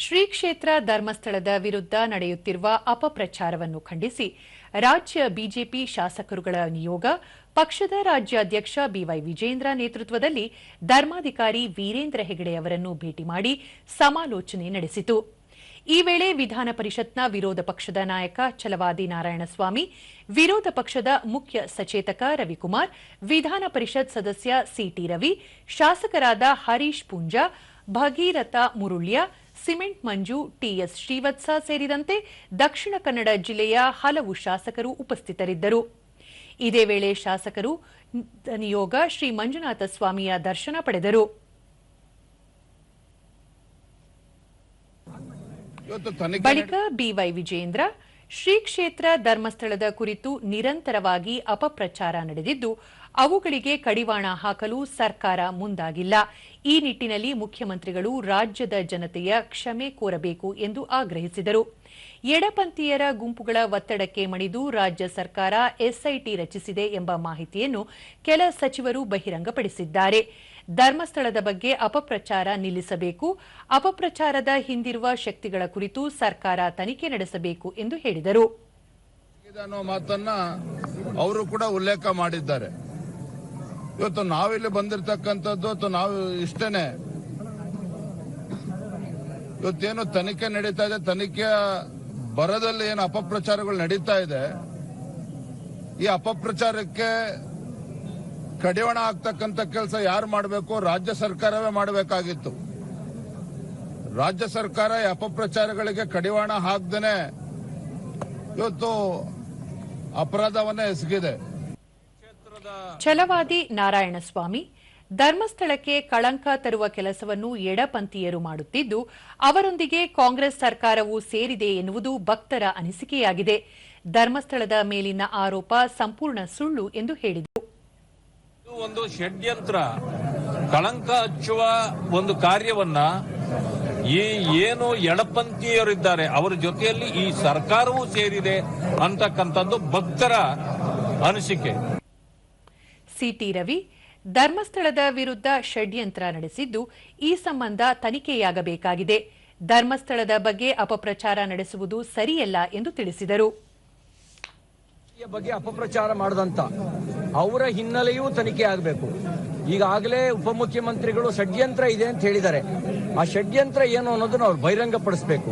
ಶ್ರೀ ಕ್ಷೇತ್ರ ಧರ್ಮಸ್ಥಳದ ವಿರುದ್ಧ ನಡೆಯುತ್ತಿರುವ ಅಪಪ್ರಚಾರವನ್ನು ಖಂಡಿಸಿ ರಾಜ್ಯ ಬಿಜೆಪಿ ಶಾಸಕರುಗಳ ನಿಯೋಗ ಪಕ್ಷದ ರಾಜ್ಯಾಧ್ಯಕ್ಷ ಬಿವೈ ವಿಜೇಂದ್ರ ನೇತೃತ್ವದಲ್ಲಿ ಧರ್ಮಾಧಿಕಾರಿ ವೀರೇಂದ್ರ ಹೆಗಡೆ ಅವರನ್ನು ಭೇಟಿ ಮಾಡಿ ಸಮಾಲೋಚನೆ ನಡೆಸಿತು. ಈ ವೇಳೆ ವಿಧಾನ ಪರಿಷತ್ನ ವಿರೋಧ ಪಕ್ಷದ ನಾಯಕ ಛಲವಾದಿ ನಾರಾಯಣಸ್ವಾಮಿ, ವಿರೋಧ ಪಕ್ಷದ ಮುಖ್ಯ ಸಚೇತಕ ರವಿಕುಮಾರ್, ವಿಧಾನ ಪರಿಷತ್ ಸದಸ್ಯ ಸಿಟಿ ರವಿ, ಶಾಸಕರಾದ ಹರೀಶ್ ಪೂಂಜಾ, ಭಗೀರಥ ಮುರುಳ್ಯ, ಸಿಮೆಂಟ್ ಮಂಜು, ಟಿಎಸ್ ಶ್ರೀವತ್ಸ ಸೇರಿದಂತೆ ದಕ್ಷಿಣ ಕನ್ನಡ ಜಿಲ್ಲೆಯ ಹಲವು ಶಾಸಕರು ಉಪಸ್ಥಿತರಿದ್ದರು. ಇದೇ ವೇಳೆ ಶಾಸಕರು ನಿಯೋಗ ಶ್ರೀ ಮಂಜುನಾಥ ಸ್ವಾಮಿಯ ದರ್ಶನ ಪಡೆದರು. ಬಳಿಕ ಬಿವೈ ವಿಜೇಂದ್ರ, ಶ್ರೀ ಕ್ಷೇತ್ರ ಧರ್ಮಸ್ಥಳದ ಕುರಿತು ನಿರಂತರವಾಗಿ ಅಪಪ್ರಚಾರ ನಡೆದಿದ್ದು, ಅವುಗಳಿಗೆ ಕಡಿವಾಣ ಹಾಕಲು ಸರ್ಕಾರ ಮುಂದಾಗಿಲ್ಲ. ಈ ನಿಟ್ಟಿನಲ್ಲಿ ಮುಖ್ಯಮಂತ್ರಿಗಳು ರಾಜ್ಯದ ಜನತೆಯ ಕ್ಷಮೆ ಕೋರಬೇಕು ಎಂದು ಆಗ್ರಹಿಸಿದರು. ಎಡಪಂಥೀಯರ ಗುಂಪುಗಳ ಒತ್ತಡಕ್ಕೆ ಮಣಿದು ರಾಜ್ಯ ಸರ್ಕಾರ ಎಸ್ಐಟಿ ರಚಿಸಿದೆ ಎಂಬ ಮಾಹಿತಿಯನ್ನು ಕೆಲ ಸಚಿವರು ಬಹಿರಂಗಪಡಿಸಿದ್ದಾರೆ. ಧರ್ಮಸ್ಥಳದ ಬಗ್ಗೆ ಅಪಪ್ರಚಾರ ನಿಲ್ಲಿಸಬೇಕು, ಅಪಪ್ರಚಾರದ ಹಿಂದಿರುವ ಶಕ್ತಿಗಳ ಕುರಿತು ಸರ್ಕಾರ ತನಿಖೆ ನಡೆಸಬೇಕು ಎಂದು ಹೇಳಿದರು. ಮಾತನ್ನ ಅವರು ಕೂಡ ಉಲ್ಲೇಖ ಮಾಡಿದ್ದಾರೆ. ಇವತ್ತು ನಾವಿಲ್ಲಿ ಬಂದಿರತಕ್ಕಂಥದ್ದು ಅಥವಾ ನಾವು ಇಷ್ಟೇನೆ, ಇವತ್ತೇನು ತನಿಖೆ ನಡೀತಾ ಇದೆ, ತನಿಖೆಯ ಬರದಲ್ಲಿ ಏನು ಅಪಪ್ರಚಾರಗಳು ನಡೀತಾ ಇದೆ, ಈ ಅಪಪ್ರಚಾರಕ್ಕೆ ಕಡಿವಾಣ ಆಗ್ತಕ್ಕಂಥ ಕೆಲಸ ಯಾರು ಮಾಡಬೇಕು? ರಾಜ್ಯ ಸರ್ಕಾರವೇ ಮಾಡಬೇಕಾಗಿತ್ತು. ರಾಜ್ಯ ಸರ್ಕಾರ ಈ ಅಪಪ್ರಚಾರಗಳಿಗೆ ಕಡಿವಾಣ ಹಾಕ್ದೇನೆ ಇವತ್ತು ಅಪರಾಧವನ್ನೇ ಎಸಗಿದೆ. ಛಲವಾದಿ ನಾರಾಯಣಸ್ವಾಮಿ, ಧರ್ಮಸ್ಥಳಕ್ಕೆ ಕಳಂಕ ತರುವ ಕೆಲಸವನ್ನು ಎಡಪಂಥೀಯರು ಮಾಡುತ್ತಿದ್ದು, ಅವರೊಂದಿಗೆ ಕಾಂಗ್ರೆಸ್ ಸರ್ಕಾರವೂ ಸೇರಿದೆ ಎನ್ನುವುದು ಭಕ್ತರ ಅನಿಸಿಕೆಯಾಗಿದೆ. ಧರ್ಮಸ್ಥಳದ ಮೇಲಿನ ಆರೋಪ ಸಂಪೂರ್ಣ ಸುಳ್ಳು ಎಂದು ಹೇಳಿದರು. ಒಂದು ಷಡ್ಯಂತ್ರ, ಕಳಂಕ ಹಚ್ಚುವ ಒಂದು ಕಾರ್ಯವನ್ನ ಈ ಏನು ಎಡಪಂಥೀಯರಿದ್ದಾರೆ ಅವರ ಜೊತೆಯಲ್ಲಿ ಈ ಸರ್ಕಾರವೂ ಸೇರಿದೆ ಅಂತಕ್ಕಂಥದ್ದು ಭಕ್ತರ ಅನಿಸಿಕೆ. ಸಿಟಿ ರವಿ, ಧರ್ಮಸ್ಥಳದ ವಿರುದ್ಧ ಷಡ್ಯಂತ್ರ ನಡೆಸಿದ್ದು, ಈ ಸಂಬಂಧ ತನಿಖೆಯಾಗಬೇಕಾಗಿದೆ. ಧರ್ಮಸ್ಥಳದ ಬಗ್ಗೆ ಅಪಪ್ರಚಾರ ನಡೆಸುವುದು ಸರಿಯಲ್ಲ ಎಂದು ತಿಳಿಸಿದರು. ಬಗ್ಗೆ ಅಪಪ್ರಚಾರ ಮಾಡದಂತ ಅವರ ಹಿನ್ನೆಲೆಯೂ ತನಿಖೆ ಆಗಬೇಕು. ಈಗಾಗಲೇ ಉಪಮುಖ್ಯಮಂತ್ರಿಗಳು ಷಡ್ಯಂತ್ರ ಇದೆ ಅಂತ ಹೇಳಿದ್ದಾರೆ. ಆ ಷಡ್ಯಂತ್ರ ಏನು ಅನ್ನೋದನ್ನ ಅವ್ರು ಬಹಿರಂಗಪಡಿಸಬೇಕು.